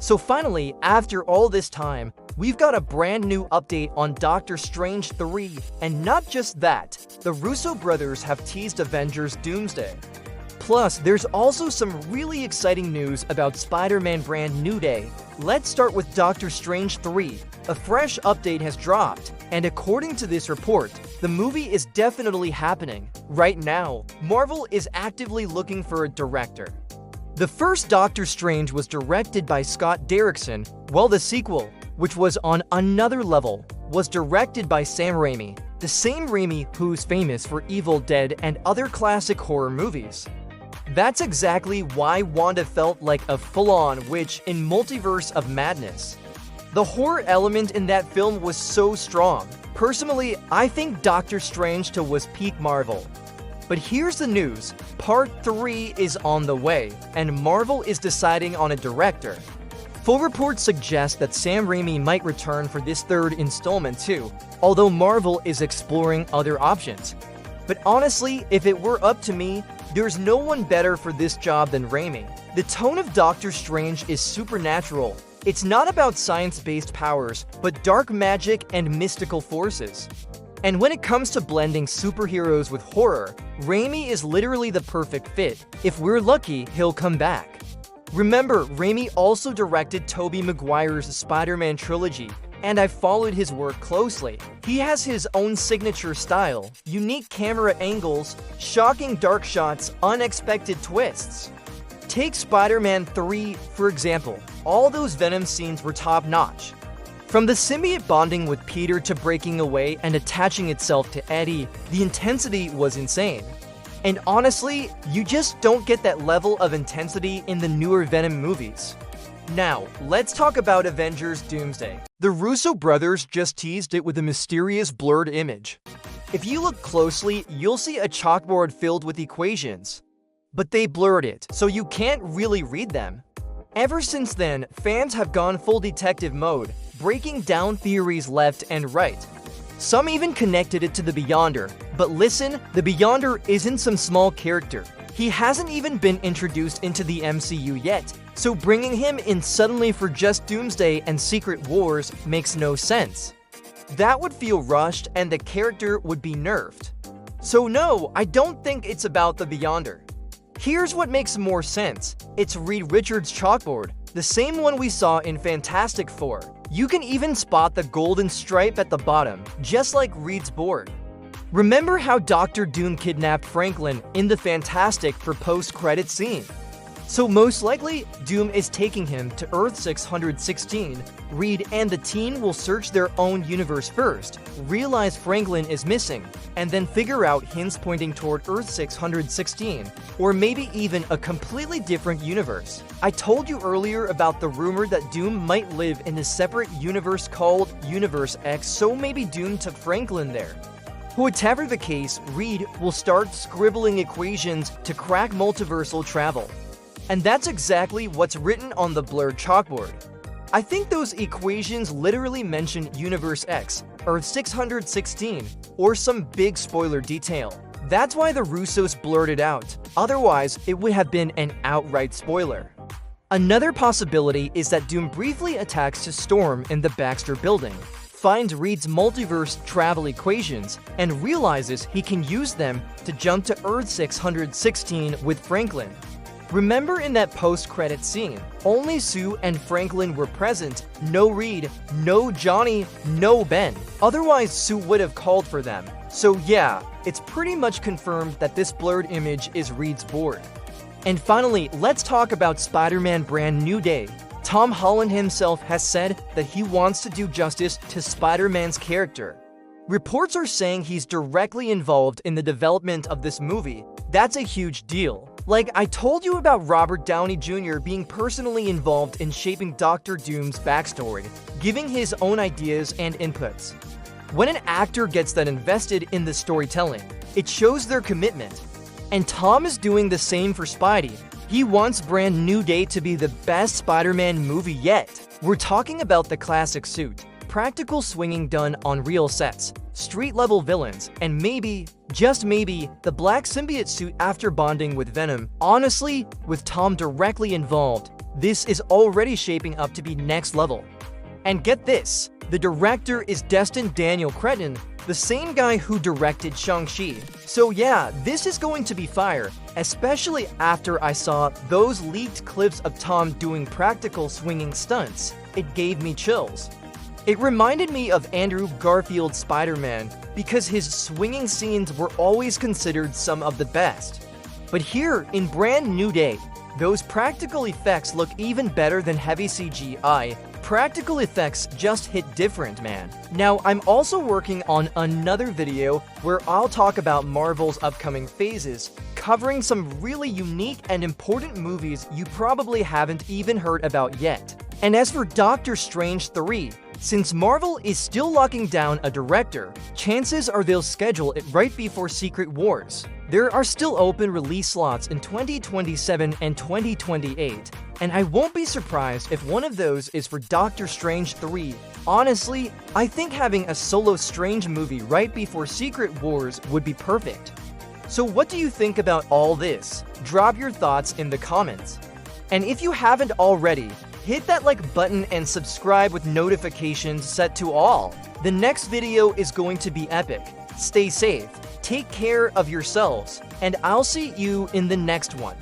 So finally, after all this time, we've got a brand new update on Doctor Strange 3, and not just that, the Russo brothers have teased Avengers Doomsday. Plus, there's also some really exciting news about Spider-Man Brand New Day. Let's start with Doctor Strange 3. A fresh update has dropped, and according to this report, the movie is definitely happening. Right now, Marvel is actively looking for a director. The first Doctor Strange was directed by Scott Derrickson, while the sequel, which was on another level, was directed by Sam Raimi, the same Raimi who's famous for Evil Dead and other classic horror movies. That's exactly why Wanda felt like a full-on witch in Multiverse of Madness. The horror element in that film was so strong. Personally, I think Doctor Strange 2 was peak Marvel. But here's the news, Part 3 is on the way, and Marvel is deciding on a director. Full reports suggest that Sam Raimi might return for this third installment too, although Marvel is exploring other options. But honestly, if it were up to me, there's no one better for this job than Raimi. The tone of Doctor Strange is supernatural. It's not about science-based powers, but dark magic and mystical forces. And when it comes to blending superheroes with horror, Raimi is literally the perfect fit. If we're lucky, he'll come back. Remember, Raimi also directed Tobey Maguire's Spider-Man trilogy, and I've followed his work closely. He has his own signature style, unique camera angles, shocking dark shots, unexpected twists. Take Spider-Man 3, for example. All those Venom scenes were top-notch. From the symbiote bonding with Peter to breaking away and attaching itself to Eddie, the intensity was insane. And honestly, you just don't get that level of intensity in the newer Venom movies. Now, let's talk about Avengers Doomsday. The Russo brothers just teased it with a mysterious blurred image. If you look closely, you'll see a chalkboard filled with equations. But they blurred it, so you can't really read them. Ever since then, fans have gone full detective mode, breaking down theories left and right. Some even connected it to the Beyonder, but listen, the Beyonder isn't some small character. He hasn't even been introduced into the MCU yet, so bringing him in suddenly for just Doomsday and Secret Wars makes no sense. That would feel rushed and the character would be nerfed. So no, I don't think it's about the Beyonder. Here's what makes more sense. It's Reed Richards' chalkboard, the same one we saw in Fantastic Four. You can even spot the golden stripe at the bottom, just like Reed's board. Remember how Doctor Doom kidnapped Franklin in the Fantastic for post-credit scene? So most likely, Doom is taking him to Earth 616. Reed and the team will search their own universe first, realize Franklin is missing, and then figure out hints pointing toward Earth 616, or maybe even a completely different universe. I told you earlier about the rumor that Doom might live in a separate universe called Universe X, so maybe Doom took Franklin there. Whatever the case, Reed will start scribbling equations to crack multiversal travel. And that's exactly what's written on the blurred chalkboard. I think those equations literally mention Universe X, Earth 616, or some big spoiler detail. That's why the Russos blurred it out, otherwise it would have been an outright spoiler. Another possibility is that Doom briefly attacks to Storm in the Baxter building, finds Reed's multiverse travel equations, and realizes he can use them to jump to Earth 616 with Franklin. Remember in that post-credit scene, only Sue and Franklin were present, no Reed, no Johnny, no Ben. Otherwise, Sue would have called for them. So yeah, it's pretty much confirmed that this blurred image is Reed's board. And finally, let's talk about Spider-Man Brand New Day. Tom Holland himself has said that he wants to do justice to Spider-Man's character. Reports are saying he's directly involved in the development of this movie. That's a huge deal. Like I told you about Robert Downey Jr. being personally involved in shaping Doctor Doom's backstory, giving his own ideas and inputs. When an actor gets that invested in the storytelling, it shows their commitment. And Tom is doing the same for Spidey. He wants Brand New Day to be the best Spider-Man movie yet. We're talking about the classic suit, practical swinging done on real sets, street-level villains, and maybe, just maybe, the black symbiote suit after bonding with Venom. Honestly, with Tom directly involved, this is already shaping up to be next level. And get this, the director is Destin Daniel Cretton, the same guy who directed Shang-Chi. So yeah, this is going to be fire, especially after I saw those leaked clips of Tom doing practical swinging stunts. It gave me chills. It reminded me of Andrew Garfield's Spider-Man because his swinging scenes were always considered some of the best. But here, in Brand New Day, those practical effects look even better than heavy CGI. Practical effects just hit different, man. Now, I'm also working on another video where I'll talk about Marvel's upcoming phases, covering some really unique and important movies you probably haven't even heard about yet. And as for Doctor Strange 3, since Marvel is still locking down a director, chances are they'll schedule it right before Secret Wars. There are still open release slots in 2027 and 2028, and I won't be surprised if one of those is for Doctor Strange 3. Honestly, I think having a solo Strange movie right before Secret Wars would be perfect. So what do you think about all this? Drop your thoughts in the comments. And if you haven't already, hit that like button and subscribe with notifications set to all. The next video is going to be epic. Stay safe, take care of yourselves, and I'll see you in the next one.